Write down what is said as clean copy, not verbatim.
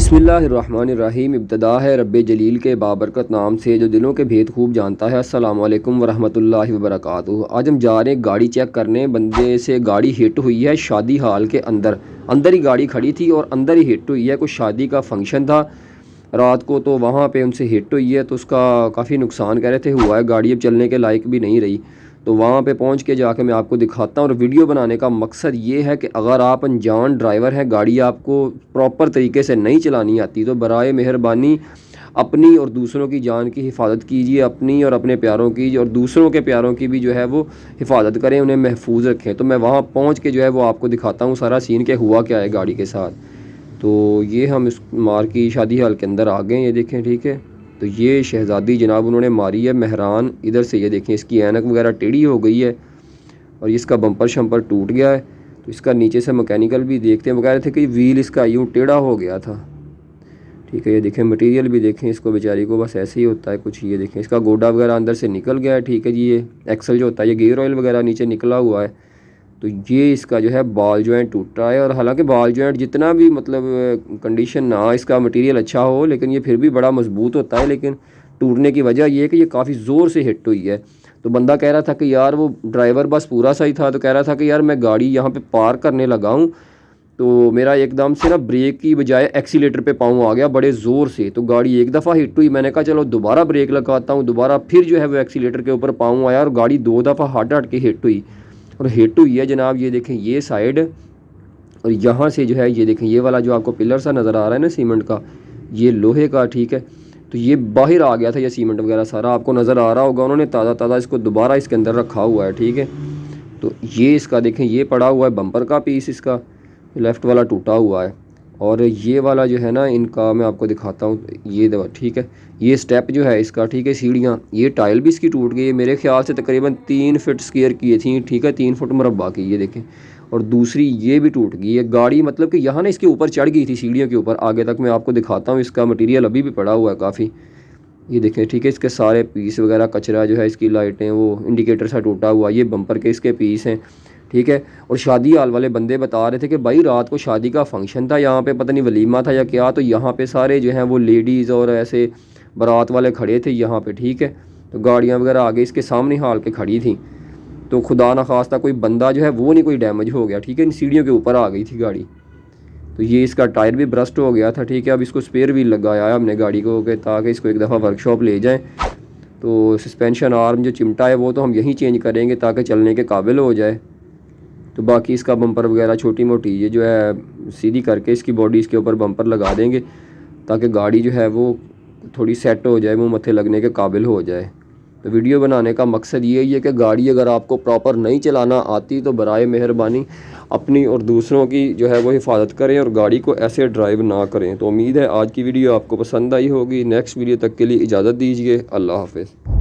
बिस्मिल्लाहिर्रहमानिर्रहीम। इब्तदा है रब्बे जलील के बाबरकत नाम से जो दिलों के भेद खूब जानता है। अस्सलामु अलैकुम वरहमतुल्लाहि वबरकातुहू। आज हम जा रहे हैं गाड़ी चेक करने। बंदे से गाड़ी हिट हुई है शादी हाल के अंदर ही गाड़ी खड़ी थी और अंदर ही हिट हुई है। कुछ शादी का फंक्शन था रात को, तो वहाँ पे उनसे हिट हुई है, तो उसका काफ़ी नुकसान कह रहे थे हुआ है। गाड़ी अब चलने के लायक भी नहीं रही। तो वहाँ पे पहुँच के जाके मैं आपको दिखाता हूँ। और वीडियो बनाने का मकसद ये है कि अगर आप अनजान ड्राइवर हैं, गाड़ी आपको प्रॉपर तरीके से नहीं चलानी आती, तो बराए मेहरबानी अपनी और दूसरों की जान की हिफाजत कीजिए। अपनी और अपने प्यारों की और दूसरों के प्यारों की भी जो है वो हिफाजत करें, उन्हें महफूज रखें। तो मैं वहाँ पहुँच के जो है वो आपको दिखाता हूँ सारा सीन के हुआ क्या है गाड़ी के साथ। तो ये हम इस मार की शादी हाल के अंदर आ गए, ये देखें, ठीक है। तो ये शहज़ादी जनाब उन्होंने मारी है मेहरान। इधर से ये देखें, इसकी ऐनक वगैरह टेढ़ी हो गई है और इसका बम्पर शम्पर टूट गया है। तो इसका नीचे से मैकेनिकल भी देखते हैं, वो कह रहे थे कि व्हील इसका यूँ टेढ़ा हो गया था, ठीक है। ये देखें मटेरियल भी देखें, इसको बेचारी को बस ऐसे ही होता है कुछ। ये देखें इसका गोडा वगैरह अंदर से निकल गया है, ठीक है जी। ये एक्सल जो होता है, ये गियर ऑयल वगैरह नीचे निकला हुआ है। तो ये इसका जो है बॉल जॉइंट टूटा है। और हालांकि बॉल जॉइंट जितना भी मतलब कंडीशन ना इसका मटेरियल अच्छा हो, लेकिन ये फिर भी बड़ा मजबूत होता है। लेकिन टूटने की वजह ये है कि ये काफ़ी ज़ोर से हिट हुई है। तो बंदा कह रहा था कि यार, वो ड्राइवर बस पूरा सही था, तो कह रहा था कि यार मैं गाड़ी यहाँ पे पार करने लगा हूँ, तो मेरा एकदम से ना ब्रेक की बजाय एक्सीलेटर पे पाँव आ गया बड़े ज़ोर से। तो गाड़ी एक दफ़ा हिट हुई, मैंने कहा चलो दोबारा ब्रेक लगाता हूँ, दोबारा फिर जो है वो एक्सीलेटर के ऊपर पाँव आया और गाड़ी दो दफ़ा हट के हिट हुई। और हिट हुई है जनाब, ये देखें ये साइड, और यहाँ से जो है ये देखें ये वाला जो आपको पिलर सा नज़र आ रहा है ना सीमेंट का, ये लोहे का, ठीक है। तो ये बाहर आ गया था, ये सीमेंट वगैरह सारा आपको नज़र आ रहा होगा। उन्होंने ताज़ा ताज़ा इसको दोबारा इसके अंदर रखा हुआ है, ठीक है। तो ये इसका देखें ये पड़ा हुआ है बम्पर का पीस, इसका लेफ़्ट वाला टूटा हुआ है। और ये वाला जो है ना इनका मैं आपको दिखाता हूँ, ये दवा, ठीक है। ये स्टेप जो है इसका, ठीक है, सीढ़ियाँ, ये टाइल भी इसकी टूट गई है। मेरे ख्याल से तकरीबन 3 फीट स्क्वायर की थी, ठीक है, 3 फुट मुरब्बा की, ये देखें। और दूसरी ये भी टूट गई है गाड़ी, मतलब कि यहाँ ना इसके ऊपर चढ़ गई थी सीढ़ियों के ऊपर। आगे तक मैं आपको दिखाता हूँ, इसका मटेरियल अभी भी पड़ा हुआ है काफ़ी, ये देखें, ठीक है। इसके सारे पीस वगैरह कचरा जो है, इसकी लाइटें, वो इंडिकेटर सा टूटा हुआ, ये बम्पर के इसके पीस हैं, ठीक है। और शादी हाल वाले बंदे बता रहे थे कि भाई रात को शादी का फंक्शन था यहाँ पे, पता नहीं वलीमा था या क्या। तो यहाँ पे सारे जो हैं वो लेडीज़ और ऐसे बारात वाले खड़े थे यहाँ पे, ठीक है। तो गाड़ियाँ वगैरह आगे इसके सामने हाल के खड़ी थी। तो खुदा न खास्ता कोई बंदा जो है वो नहीं कोई डैमेज हो गया, ठीक है। इन सीढ़ियों के ऊपर आ गई थी गाड़ी। तो ये इसका टायर भी ब्रस्ट हो गया था, ठीक है। अब इसको स्पेयर व्हील लगाया है हमने गाड़ी को, कि ताकि इसको एक दफ़ा वर्कशॉप ले जाएँ। तो सस्पेंशन आर्म जो चिमटा है वो तो हम यहीं चेंज करेंगे ताकि चलने के काबिल हो जाए। तो बाकी इसका बम्पर वगैरह छोटी मोटी ये जो है सीधी करके इसकी बॉडी इसके ऊपर बम्पर लगा देंगे, ताकि गाड़ी जो है वो थोड़ी सेट हो जाए, मुँह मत्थे लगने के काबिल हो जाए। तो वीडियो बनाने का मकसद यही है कि गाड़ी अगर आपको प्रॉपर नहीं चलाना आती, तो बराए मेहरबानी अपनी और दूसरों की जो है वो हिफाजत करें और गाड़ी को ऐसे ड्राइव ना करें। तो उम्मीद है आज की वीडियो आपको पसंद आई होगी। नेक्स्ट वीडियो तक के लिए इजाज़त दीजिए। अल्लाह हाफ़िज़।